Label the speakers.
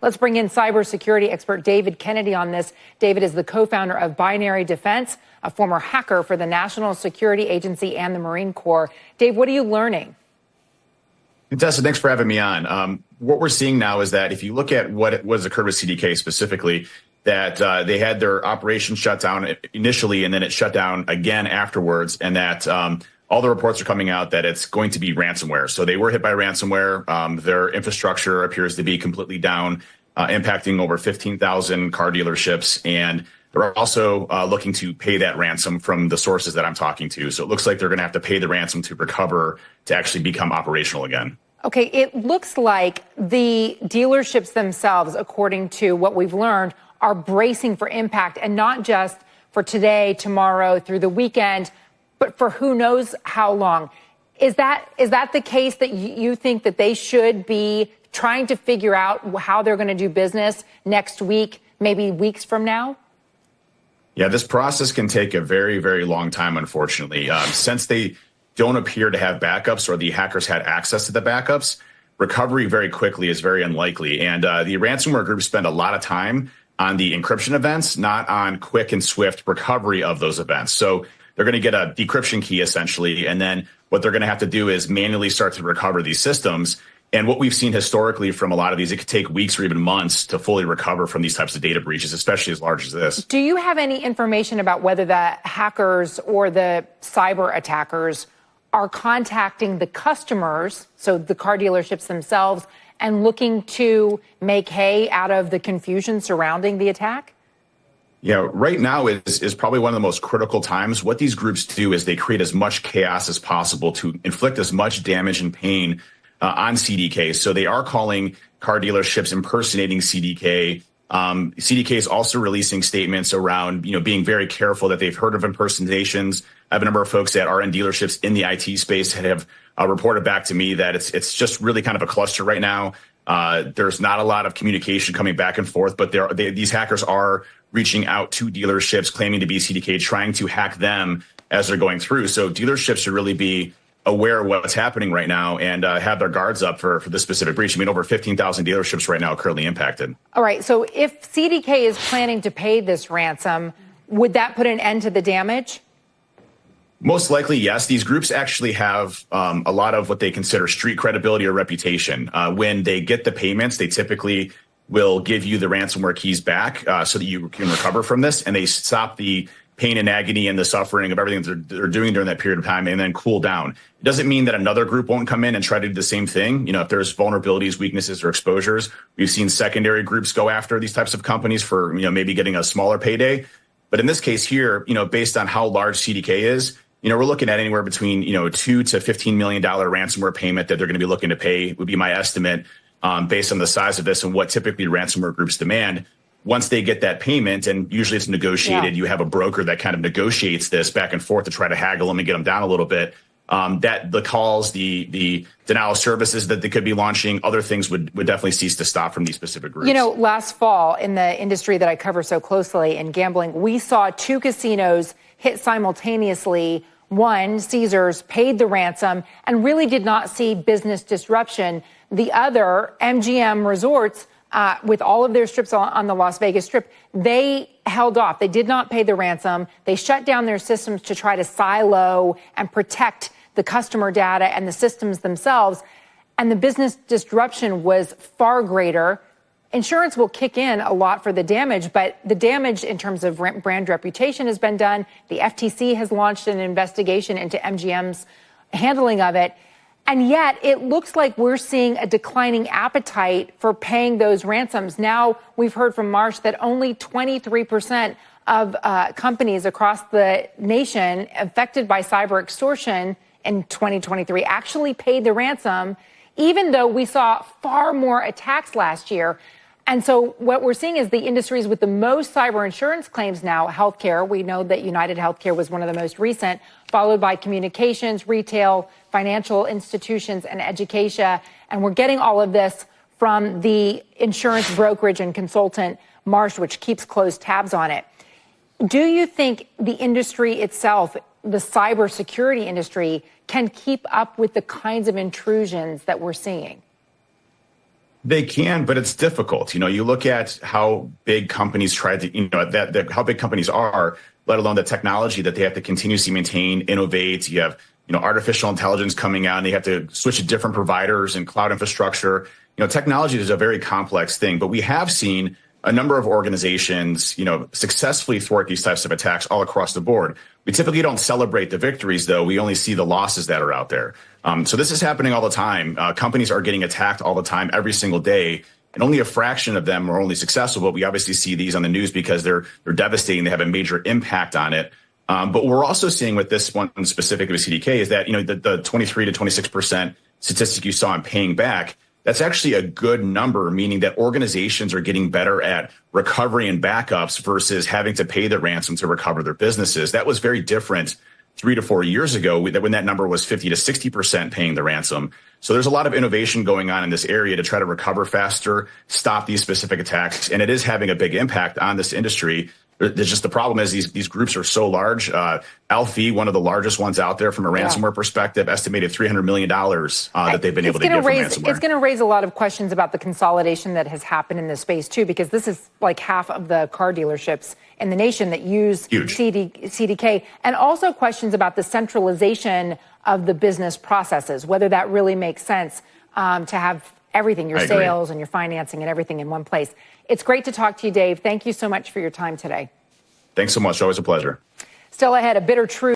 Speaker 1: Let's bring in cybersecurity expert David Kennedy on this. David is the co-founder of Binary Defense, a former hacker for the National Security Agency and the Marine Corps. Dave, what are you learning?
Speaker 2: Tessa, thanks for having me on. What we're seeing now is that if you look at what has occurred with CDK specifically, that they had their operation shut down initially, and then it shut down again afterwards, and that all the reports are coming out that it's going to be ransomware. So they were hit by ransomware. Their infrastructure appears to be completely down, impacting over 15,000 car dealerships. And they're also looking to pay that ransom from the sources that I'm talking to. So it looks like they're going to have to pay the ransom to recover to actually become operational again.
Speaker 1: Okay, it looks like the dealerships themselves, according to what we've learned, are bracing for impact, and not just for today, tomorrow, through the weekend, but for who knows how long. Is that the case that you think that they should be trying to figure out how they're going to do business next week, maybe weeks from now?
Speaker 2: Yeah, this process can take a very, very long time, unfortunately. Since they don't appear to have backups, or the hackers had access to the backups, recovery very quickly is very unlikely. And the ransomware groups spend a lot of time on the encryption events, not on quick and swift recovery of those events. So they're going to get a decryption key, essentially, and then what they're going to have to do is manually start to recover these systems. And what we've seen historically from a lot of these, it could take weeks or even months to fully recover from these types of data breaches, especially as large as this.
Speaker 1: Do you have any information about whether the hackers or the cyber attackers are contacting the customers, so the car dealerships themselves, and looking to make hay out of the confusion surrounding the attack?
Speaker 2: Yeah, right now is probably one of the most critical times. What these groups do is they create as much chaos as possible to inflict as much damage and pain on CDK. So they are calling car dealerships impersonating CDK. CDK is also releasing statements around, being very careful that they've heard of impersonations. I have a number of folks that are in dealerships in the IT space that have reported back to me that it's just really kind of a cluster right now. There's not a lot of communication coming back and forth, but these hackers are reaching out to dealerships claiming to be CDK, trying to hack them as they're going through. So dealerships should really be aware of what's happening right now and have their guards up for this specific breach. I mean, over 15,000 dealerships right now are currently impacted.
Speaker 1: All right. So if CDK is planning to pay this ransom, would that put an end to the damage?
Speaker 2: Most likely, yes. These groups actually have a lot of what they consider street credibility or reputation. When they get the payments, they typically will give you the ransomware keys back so that you can recover from this, and they stop the pain and agony and the suffering of everything they're doing during that period of time and then cool down. It doesn't mean that another group won't come in and try to do the same thing. If there's vulnerabilities, weaknesses, or exposures, we've seen secondary groups go after these types of companies for, maybe getting a smaller payday. But in this case here, based on how large CDK is, we're looking at anywhere between, $2 to $15 million ransomware payment that they're going to be looking to pay, would be my estimate, based on the size of this and what typically ransomware groups demand. Once they get that payment, and usually it's negotiated, you have a broker that kind of negotiates this back and forth to try to haggle them and get them down a little bit. That the calls, the denial of services that they could be launching, other things would definitely cease to stop from these specific groups.
Speaker 1: Last fall in the industry that I cover so closely in gambling, we saw two casinos hit simultaneously. One, Caesars, paid the ransom and really did not see business disruption. The other, MGM Resorts, with all of their strips on the Las Vegas Strip, they held off. They did not pay the ransom. They shut down their systems to try to silo and protect the customer data and the systems themselves. And the business disruption was far greater. Insurance will kick in a lot for the damage, but the damage in terms of brand reputation has been done. The FTC has launched an investigation into MGM's handling of it. And yet it looks like we're seeing a declining appetite for paying those ransoms. Now, we've heard from Marsh that only 23% of companies across the nation affected by cyber extortion in 2023 actually paid the ransom, even though we saw far more attacks last year. And so what we're seeing is the industries with the most cyber insurance claims now, healthcare. We know that United Healthcare was one of the most recent, followed by communications, retail, financial institutions, and education. And we're getting all of this from the insurance brokerage and consultant Marsh, which keeps close tabs on it. Do you think the industry itself, the cybersecurity industry, can keep up with the kinds of intrusions that we're seeing?
Speaker 2: They can, but it's difficult. You look at how big companies try to, how big companies are, let alone the technology that they have to continuously maintain, innovate. You have, artificial intelligence coming out and they have to switch to different providers and cloud infrastructure. Technology is a very complex thing, but we have seen a number of organizations, successfully thwart these types of attacks all across the board. We typically don't celebrate the victories, though. We only see the losses that are out there. So this is happening all the time. Companies are getting attacked all the time, every single day, and only a fraction of them are only successful. But we obviously see these on the news because they're devastating. They have a major impact on it. But we're also seeing with this one specifically with CDK is that, the 23 to 26% statistic you saw in paying back, that's actually a good number, meaning that organizations are getting better at recovery and backups versus having to pay the ransom to recover their businesses. That was very different 3 to 4 years ago when that number was 50 to 60% paying the ransom. So there's a lot of innovation going on in this area to try to recover faster, stop these specific attacks, and it is having a big impact on this industry. There's just the problem is these groups are so large. Alfie, one of the largest ones out there from a ransomware perspective, estimated $300 million that they've been able to get from ransomware.
Speaker 1: It's going to raise a lot of questions about the consolidation that has happened in this space, too, because this is like half of the car dealerships in the nation that use CDK, and also questions about the centralization of the business processes, whether that really makes sense to have everything, your sales and your financing and everything in one place. It's great to talk to you, Dave. Thank you so much for your time today.
Speaker 2: Thanks so much. Always a pleasure.
Speaker 1: Still ahead, a bitter truth.